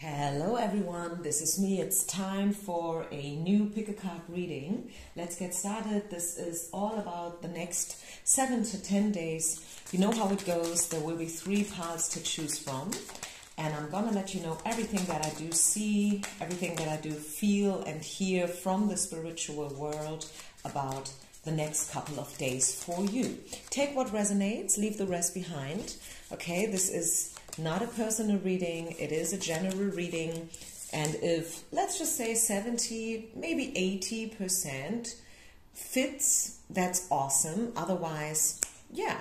Hello everyone, this is me. It's time for a new pick a card reading. Let's get started. This is all about the next 7 to 10 days. You know how it goes. There will be 3 parts to choose from. And I'm gonna let you know everything that I do see, everything that I do feel and hear from the spiritual world about the next couple of days for you. Take what resonates, leave the rest behind. Okay, this is not a personal reading, it is a general reading, and if, let's just say 70, maybe 80% fits, that's awesome. Otherwise, yeah,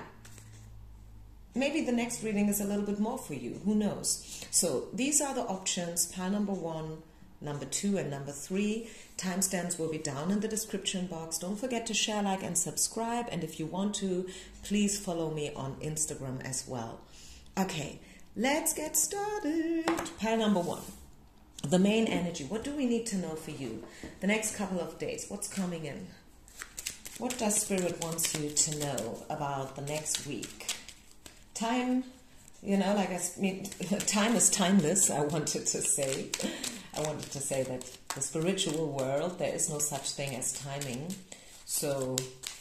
maybe the next reading is a little bit more for you, who knows. So these are the options, pile number 1, number 2 and number 3. Timestamps will be down in the description box. Don't forget to share, like and subscribe, and if you want to, please follow me on Instagram as well. Okay, let's get started. Pile number 1. The main energy. What do we need to know for you? The next couple of days. What's coming in? What does Spirit wants you to know about the next week? Time, you know, like I mean, time is timeless, I wanted to say. I wanted to say that the spiritual world, there is no such thing as timing. So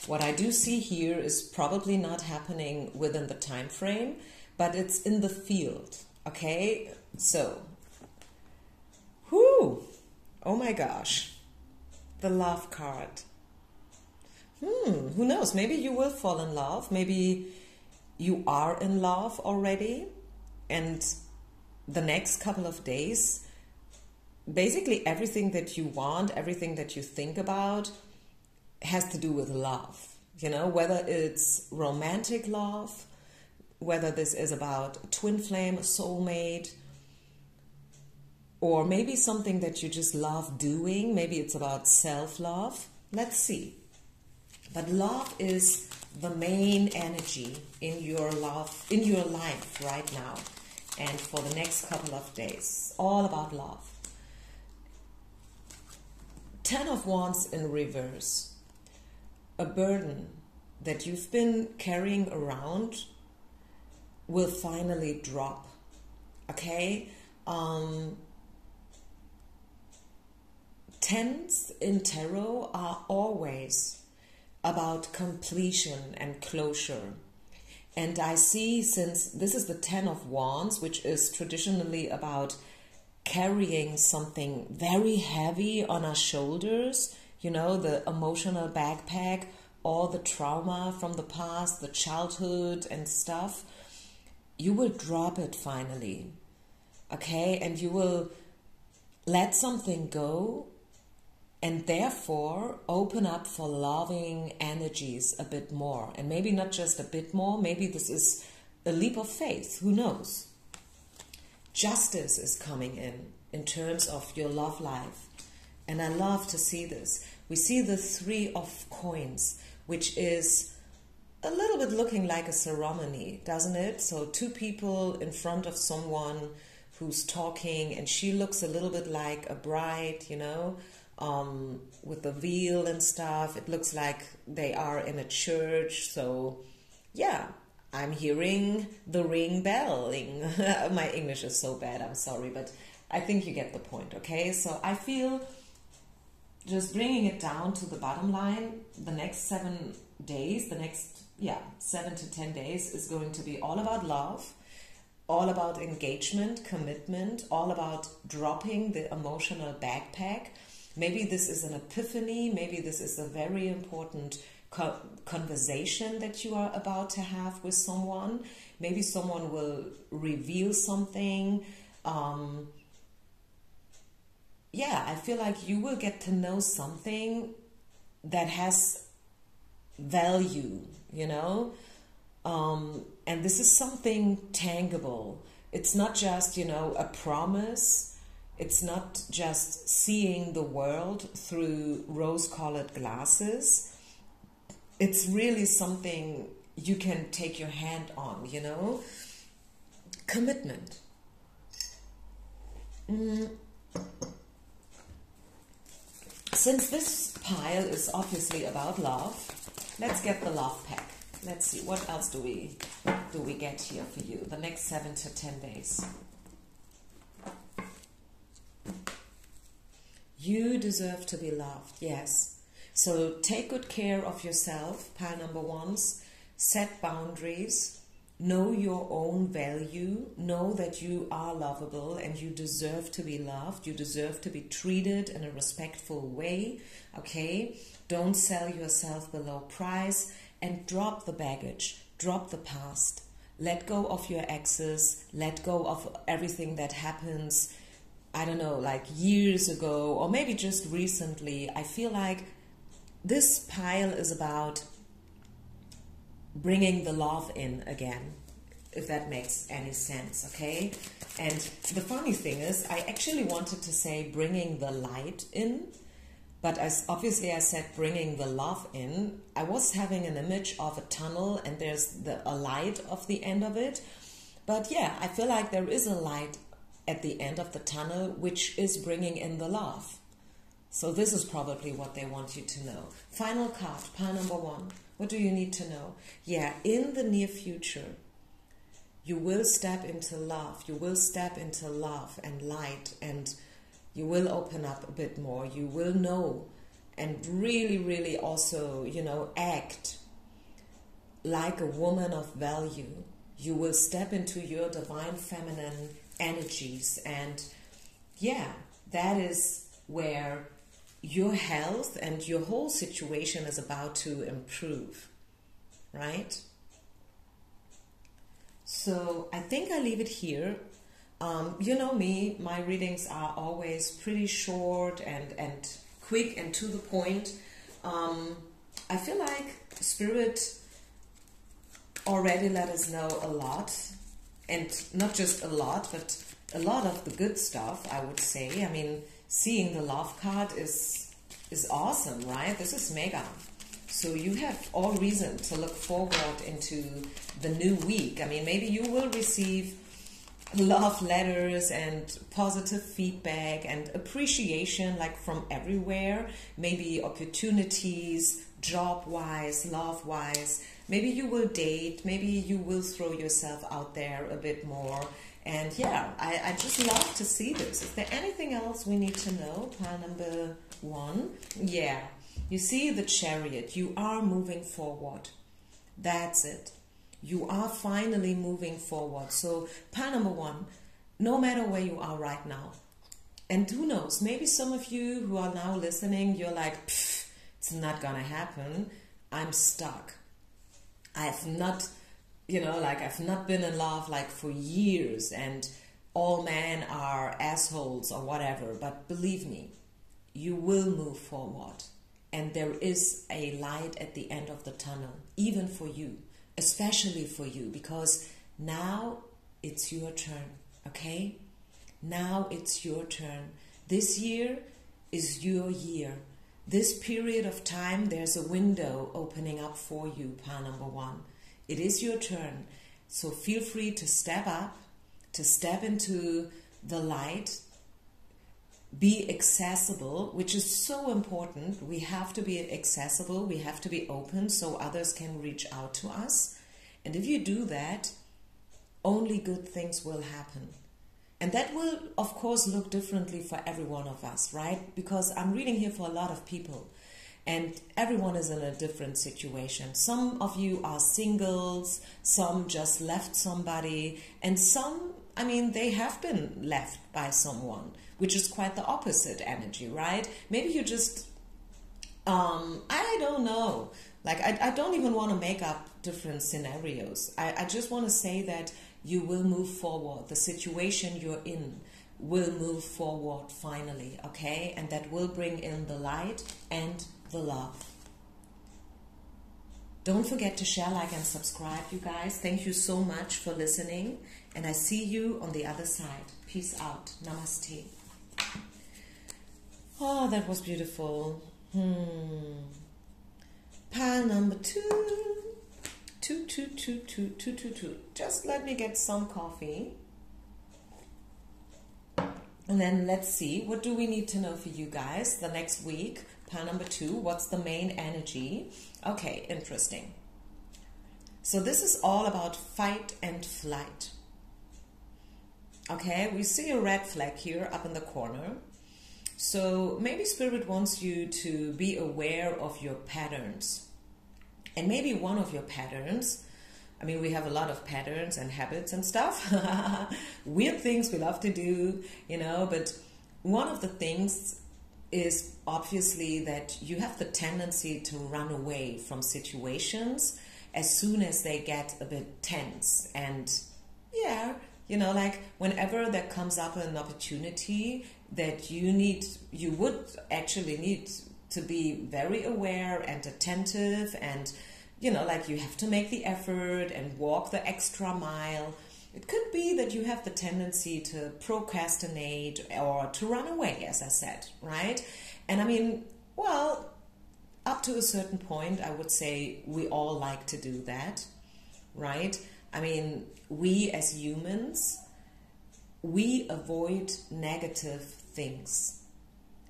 what I do see here is probably not happening within the time frame, but it's in the field, okay? So, whoo, oh my gosh, the love card. Who knows, maybe you will fall in love, maybe you are in love already, and the next couple of days, basically everything that you want, everything that you think about has to do with love, you know, whether it's romantic love, whether this is about twin flame, soulmate, or maybe something that you just love doing. Maybe it's about self-love. Let's see. But love is the main energy in your life right now, and for the next couple of days. All about love. 10 of Wands in reverse. A burden that you've been carrying around will finally drop, okay? Tens in tarot are always about completion and closure. And I see, since this is the 10 of Wands, which is traditionally about carrying something very heavy on our shoulders, you know, the emotional backpack, all the trauma from the past, the childhood and stuff, you will drop it finally, okay? And you will let something go and therefore open up for loving energies a bit more. And maybe not just a bit more, maybe this is a leap of faith, who knows? Justice is coming in terms of your love life. And I love to see this. We see the 3 of coins, which is a little bit looking like a ceremony, doesn't it? So 2 people in front of someone who's talking, and she looks a little bit like a bride, you know, with the veil and stuff. It looks like they are in a church. So yeah, I'm hearing the ring belling. My English is so bad, I'm sorry, but I think you get the point, okay? So I feel, just bringing it down to the bottom line, the next 7 days, the next 7 to 10 days is going to be all about love, all about engagement, commitment, all about dropping the emotional backpack. Maybe this is an epiphany, maybe this is a very important conversation that you are about to have with someone. Maybe someone will reveal something. I feel like you will get to know something that has value, you know, and this is something tangible. It's not just, you know, a promise. It's not just seeing the world through rose-colored glasses. It's really something you can take your hand on, you know. Commitment. Since this pile is obviously about love, let's get the love pack. Let's see, what else do we get here for you the next 7 to 10 days? You deserve to be loved, yes. So take good care of yourself, pile number ones. Set boundaries. Know your own value. Know that you are lovable and you deserve to be loved. You deserve to be treated in a respectful way, okay? Don't sell yourself below price, and drop the baggage. Drop the past. Let go of your exes. Let go of everything that happens, I don't know, like years ago or maybe just recently. I feel like this pile is about bringing the love in again, if that makes any sense, okay? And the funny thing is, I actually wanted to say bringing the light in, but as obviously I said bringing the love in, I was having an image of a tunnel and there's a light of the end of it. But yeah, I feel like there is a light at the end of the tunnel, which is bringing in the love. So this is probably what they want you to know. Final card, pile number one. What do you need to know? Yeah, in the near future, you will step into love. You will step into love and light, and you will open up a bit more. You will know and really, really also, you know, act like a woman of value. You will step into your divine feminine energies, and yeah, that is where your health and your whole situation is about to improve, right? So I think I leave it here. You know me, my readings are always pretty short and quick and to the point. I feel like Spirit already let us know a lot, and not just a lot, but a lot of the good stuff, I would say. I mean, seeing the love card is awesome, right? This is mega. So you have all reason to look forward into the new week. I mean, maybe you will receive love letters and positive feedback and appreciation, like from everywhere. Maybe opportunities, job-wise, love-wise. Maybe you will date. Maybe you will throw yourself out there a bit more. And yeah, I just love to see this. Is there anything else we need to know? Pile number one. Yeah, you see the Chariot. You are moving forward. That's it. You are finally moving forward. So pile number one, no matter where you are right now. And who knows, maybe some of you who are now listening, you're like, it's not gonna happen. I'm stuck. I've not, you know, like I've not been in love like for years and all men are assholes or whatever. But believe me, you will move forward. And there is a light at the end of the tunnel, even for you, especially for you, because now it's your turn, okay? Now it's your turn. This year is your year. This period of time, there's a window opening up for you, pile number one. It is your turn. So feel free to step up, to step into the light, be accessible, which is so important. We have to be accessible. We have to be open so others can reach out to us. And if you do that, only good things will happen. And that will, of course, look differently for every one of us, right? Because I'm reading here for a lot of people. And everyone is in a different situation. Some of you are singles, some just left somebody, and some, I mean, they have been left by someone, which is quite the opposite energy, right? Maybe you just, I don't know. Like, I don't even want to make up different scenarios. I just want to say that you will move forward. The situation you're in will move forward finally, okay? And that will bring in the light and the love. Don't forget to share, like, and subscribe, you guys. Thank you so much for listening. And I see you on the other side. Peace out. Namaste. Oh, that was beautiful. Pile number two. Two. Just let me get some coffee. And then let's see, what do we need to know for you guys the next week? Pile number two, what's the main energy? Okay, interesting. So this is all about fight and flight. Okay, we see a red flag here up in the corner. So maybe Spirit wants you to be aware of your patterns. And maybe one of your patterns, I mean, we have a lot of patterns and habits and stuff, weird things we love to do, you know, but one of the things is obviously that you have the tendency to run away from situations as soon as they get a bit tense. And yeah, you know, like whenever there comes up an opportunity that you would actually need to be very aware and attentive, and you know, like you have to make the effort and walk the extra mile. It could be that you have the tendency to procrastinate or to run away, as I said, right? And I mean, well, up to a certain point, I would say we all like to do that, right? I mean, we as humans, we avoid negative things.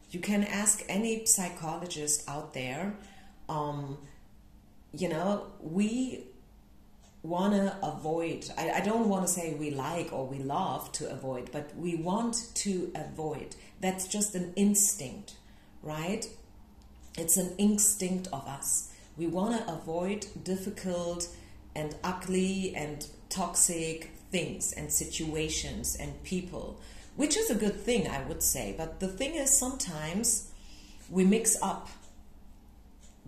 You can ask any psychologist out there, you know, we want to avoid, I don't want to say we like or we love to avoid, but we want to avoid. That's just an instinct, right? It's an instinct of us. We want to avoid difficult and ugly and toxic things and situations and people, which is a good thing, I would say. But the thing is, sometimes we mix up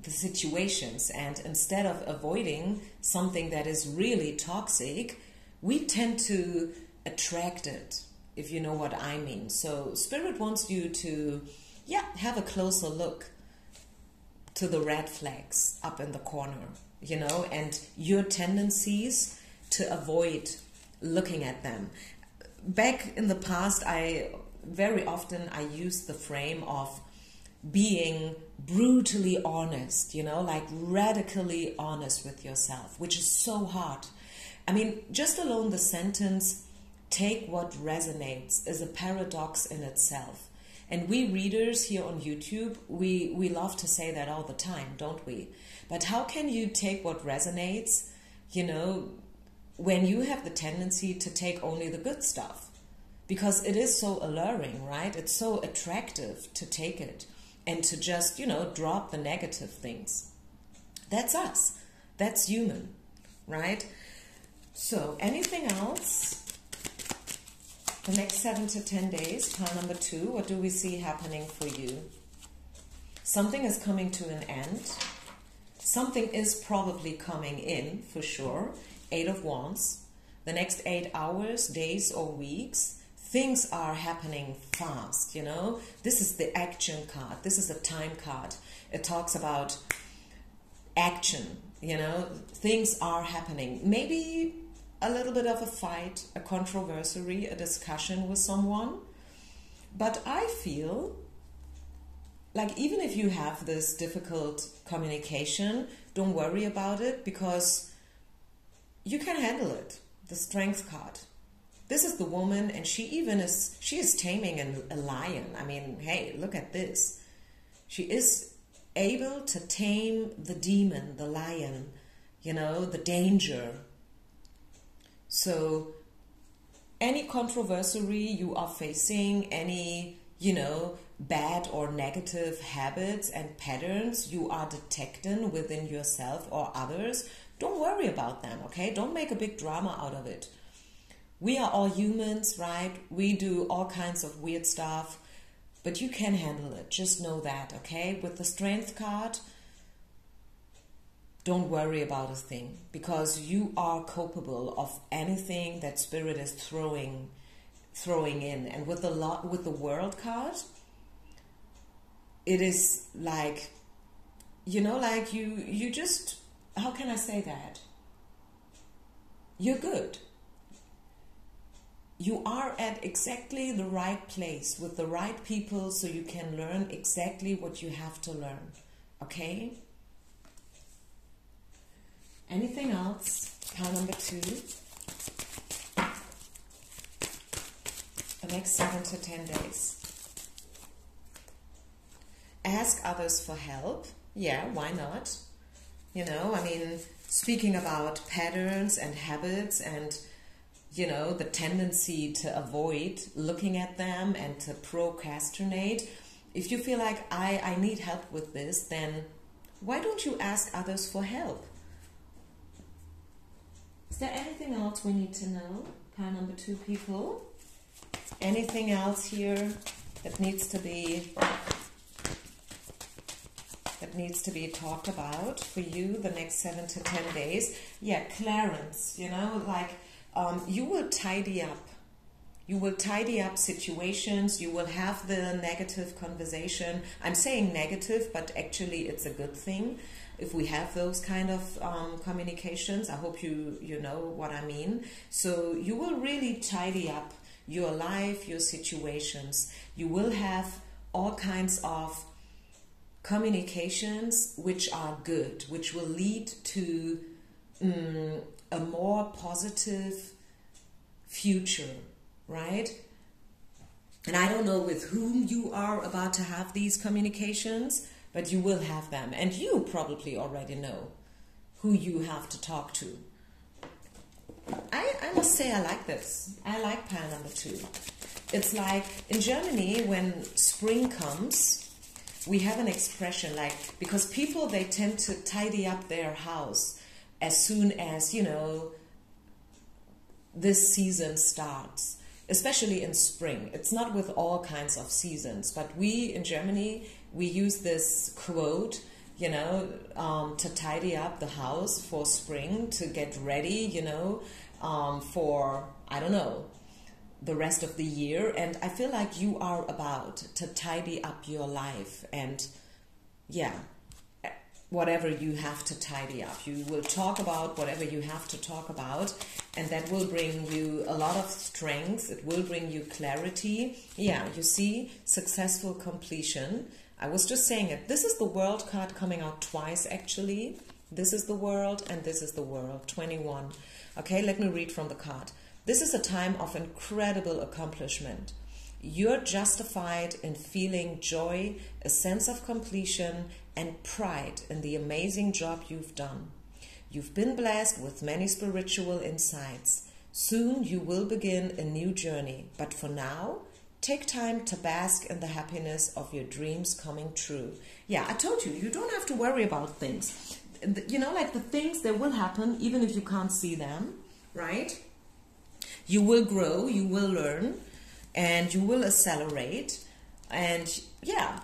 the situations, and instead of avoiding something that is really toxic, we tend to attract it, if you know what I mean. So Spirit wants you to, have a closer look to the red flags up in the corner, you know, and your tendencies to avoid looking at them. Back in the past, very often used the frame of being brutally honest, you know, like radically honest with yourself, which is so hard. I mean, just alone the sentence, take what resonates, is a paradox in itself. And we readers here on YouTube, we love to say that all the time, don't we? But how can you take what resonates, you know, when you have the tendency to take only the good stuff? Because it is so alluring, right? It's so attractive to take it and to just, you know, drop the negative things. That's us. That's human, right? So, anything else? The next 7 to 10 days, pile number 2, what do we see happening for you? Something is coming to an end. Something is probably coming in, for sure. 8 of Wands. The next 8 hours, days, or weeks, things are happening fast, you know. This is the action card. This is a time card. It talks about action, you know. Things are happening. Maybe a little bit of a fight, a controversy, a discussion with someone. But I feel like even if you have this difficult communication, don't worry about it, because you can handle it. The Strength card. This is the woman, and she is taming a lion. I mean, hey, look at this. She is able to tame the demon, the lion, you know, the danger. So any controversy you are facing, any, you know, bad or negative habits and patterns you are detecting within yourself or others, don't worry about them, okay? Don't make a big drama out of it. We are all humans, right? We do all kinds of weird stuff, but you can handle it. Just know that, okay? With the Strength card, don't worry about a thing, because you are capable of anything that Spirit is throwing in. And with the World card, it is like, you know, like you just, how can I say that? You're good. You are at exactly the right place with the right people, so you can learn exactly what you have to learn. Okay? Anything else? Pile number 2. The next 7 to 10 days. Ask others for help. Yeah, why not? You know, I mean, speaking about patterns and habits and, you know, the tendency to avoid looking at them and to procrastinate, If you feel like I need help with this, then why don't you ask others for help? Is there anything else we need to know? Pile number 2 people. Anything else here that needs to be talked about for you the next 7 to 10 days? Yeah, clearance, you know, like you will tidy up. You will tidy up situations. You will have the negative conversation. I'm saying negative, but actually it's a good thing if we have those kind of communications. I hope you know what I mean. So you will really tidy up your life, your situations. You will have all kinds of communications which are good, which will lead to a more positive future, right? And I don't know with whom you are about to have these communications, but you will have them. And you probably already know who you have to talk to. I must say I like this. I like pile number 2. It's like in Germany when spring comes, we have an expression like, because people, they tend to tidy up their house as soon as, you know, this season starts, especially in spring. It's not with all kinds of seasons, but we in Germany, we use this quote, you know, to tidy up the house for spring, to get ready, you know, for, I don't know, the rest of the year. And I feel like you are about to tidy up your life, and yeah, whatever you have to tidy up. You will talk about whatever you have to talk about, and that will bring you a lot of strength. It will bring you clarity. Yeah, you see, successful completion. I was just saying it. This is the World card coming out twice, actually. This is the World and this is the World, 21. Okay, let me read from the card. This is a time of incredible accomplishment. You're justified in feeling joy, a sense of completion, and pride in the amazing job you've done. You've been blessed with many spiritual insights. Soon you will begin a new journey, but for now, take time to bask in the happiness of your dreams coming true. Yeah, I told you, you don't have to worry about things. You know, like the things that will happen, even if you can't see them, right? You will grow, you will learn, and you will accelerate. And yeah,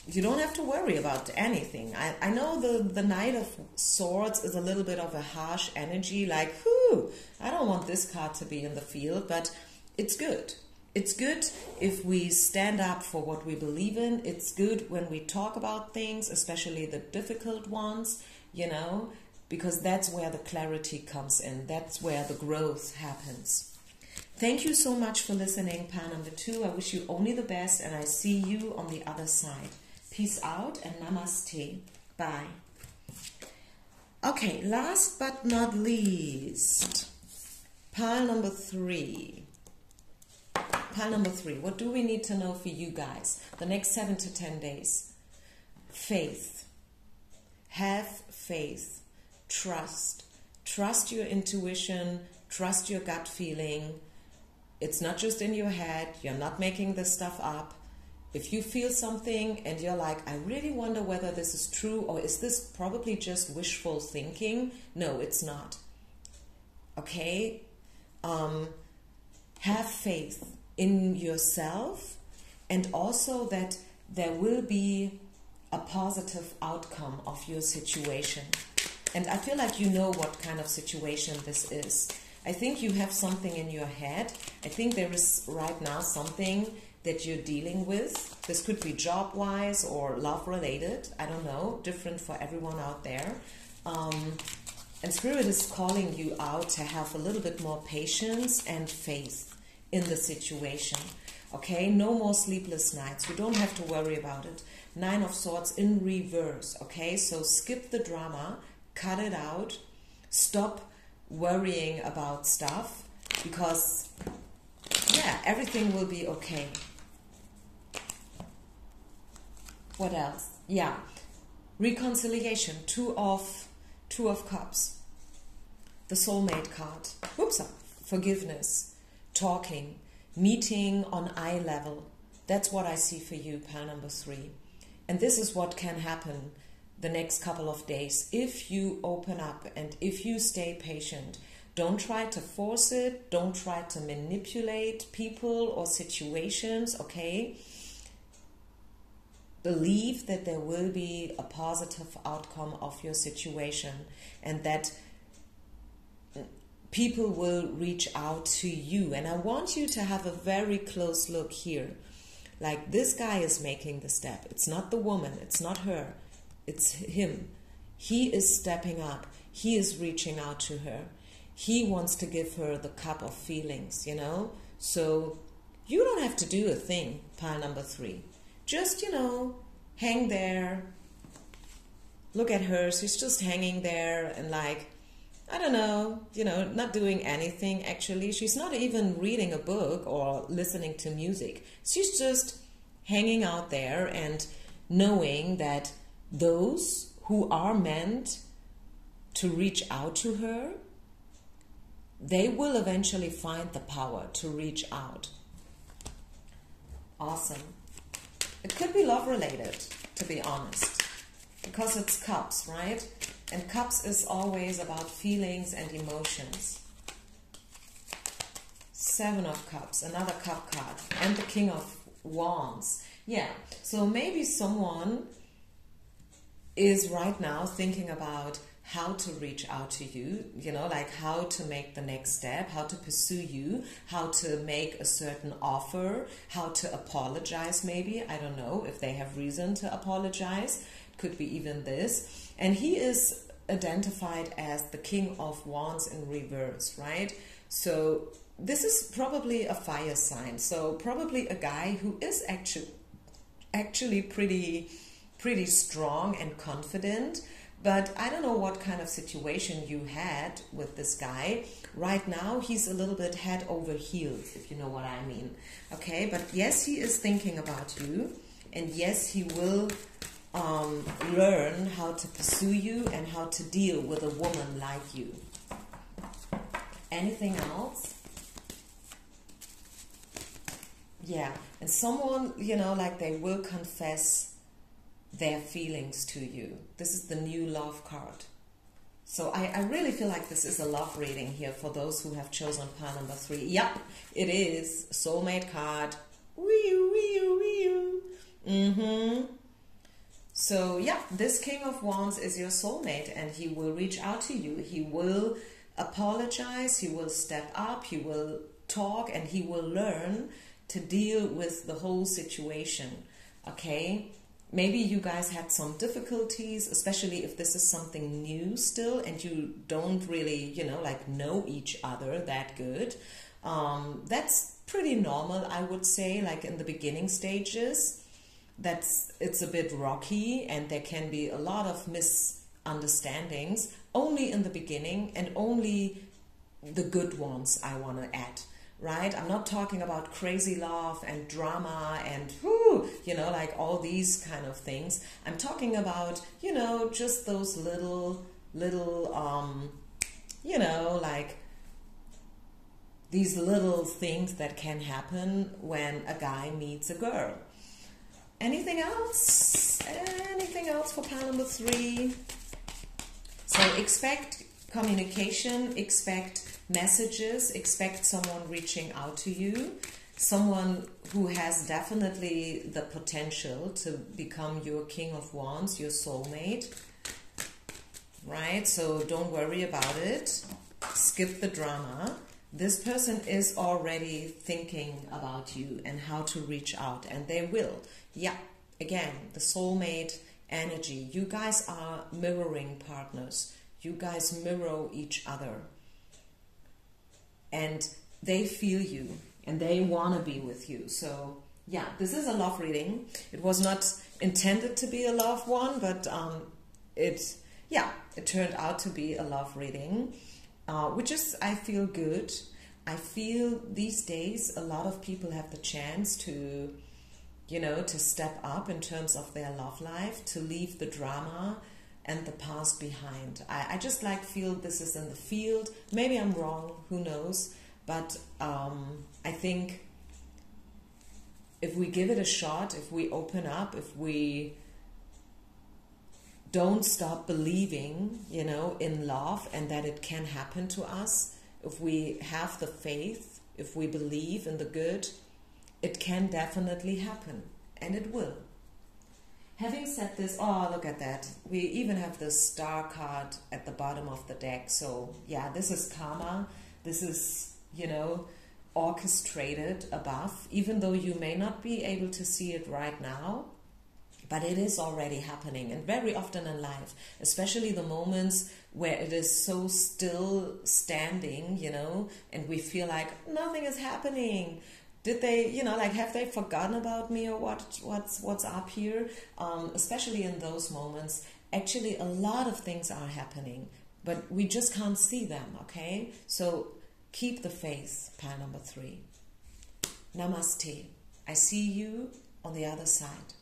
you don't have to worry about anything. I know the Knight of Swords is a little bit of a harsh energy, like, whew, I don't want this card to be in the field, but it's good. It's good if we stand up for what we believe in. It's good when we talk about things, especially the difficult ones, you know, because that's where the clarity comes in. That's where the growth happens. Thank you so much for listening, pile number 2. I wish you only the best, and I see you on the other side. Peace out and namaste. Bye. Okay, last but not least, pile number 3. Pile number 3. What do we need to know for you guys the next 7 to 10 days? Faith. Have faith. Trust. Trust your intuition. Trust your gut feeling. It's not just in your head. You're not making this stuff up. If you feel something and you're like, I really wonder whether this is true, or is this probably just wishful thinking? No, it's not. Okay? Have faith in yourself, and also that there will be a positive outcome of your situation. And I feel like you know what kind of situation this is. I think you have something in your head. I think there is right now something that you're dealing with. This could be job-wise or love-related. I don't know. Different for everyone out there. And Spirit is calling you out to have a little bit more patience and faith in the situation. Okay? No more sleepless nights. You don't have to worry about it. 9 of Swords in reverse. Okay? So skip the drama. Cut it out. Stop worrying about stuff, because yeah, everything will be okay. What else? Yeah, reconciliation. 2 of Cups, the soulmate card. Oops, forgiveness, talking, meeting on eye level, That's what I see for you, pile number 3. And this is what can happen the next couple of days if you open up and if you stay patient. Don't try to force it. Don't try to manipulate people or situations, okay? Believe that there will be a positive outcome of your situation and that people will reach out to you. And I want you to have a very close look here. Like, this guy is making the step. It's not the woman. It's not her. It's him. He is stepping up. He is reaching out to her. He wants to give her the cup of feelings, you know? So you don't have to do a thing, pile number 3. Just, you know, hang there. Look at her. She's just hanging there and like, I don't know, you know, not doing anything actually. She's not even reading a book or listening to music. She's just hanging out there and knowing that those who are meant to reach out to her, they will eventually find the power to reach out. Awesome. It could be love related, to be honest, because it's cups, right? And cups is always about feelings and emotions. 7 of Cups, another cup card, and the King of Wands. Yeah, so maybe someone is right now thinking about how to reach out to you, you know, like how to make the next step, how to pursue you, how to make a certain offer, how to apologize maybe. I don't know if they have reason to apologize. Could be even this. And he is identified as the King of Wands in reverse, right? So this is probably a fire sign. So probably a guy who is actually pretty strong and confident. But I don't know what kind of situation you had with this guy. Right now, he's a little bit head over heels, if you know what I mean. Okay, but yes, he is thinking about you. And yes, he will learn how to pursue you and how to deal with a woman like you. Anything else? Yeah, and someone, you know, like they will confess their feelings to you. This is the new love card. So I really feel like this is a love reading here for those who have chosen pile number 3. Yep, it is. Soulmate card. So yeah, this King of Wands is your soulmate and he will reach out to you. He will apologize, he will step up, he will talk, and he will learn to deal with the whole situation, okay? Maybe you guys had some difficulties, especially if this is something new still and you don't really, you know, like know each other that good. That's pretty normal, I would say, like in the beginning stages. It's a bit rocky and there can be a lot of misunderstandings only in the beginning, and only the good ones I want to add, right? I'm not talking about crazy love and drama and you know, like all these kind of things. I'm talking about, you know, just those little you know, like these little things that can happen when a guy meets a girl. Anything else? Anything else for pile number 3? So expect communication, expect messages, expect someone reaching out to you, someone who has definitely the potential to become your King of Wands, your soulmate, right? So don't worry about it. Skip the drama. This person is already thinking about you and how to reach out, and they will. Yeah, again, the soulmate energy. You guys are mirroring partners. You guys mirror each other. And they feel you and they want to be with you. So, yeah, this is a love reading. It was not intended to be a love one, but it turned out to be a love reading, which is, I feel, good. I feel these days a lot of people have the chance to, you know, to step up in terms of their love life, to leave the drama and the past behind. I just like feel this is in the field. Maybe I'm wrong, who knows? But I think if we give it a shot, if we open up, if we don't stop believing, you know, in love and that it can happen to us, if we have the faith, if we believe in the good, it can definitely happen, and it will. Having said this, oh, look at that. We even have the star card at the bottom of the deck. So, yeah, this is karma. This is, you know, orchestrated above, even though you may not be able to see it right now, but it is already happening. And very often in life, especially the moments where it is so still standing, you know, and we feel like nothing is happening. Did they, you know, like, have they forgotten about me, or what's up here? Especially in those moments, actually a lot of things are happening, but we just can't see them, okay? So keep the faith, pile number 3. Namaste. I see you on the other side.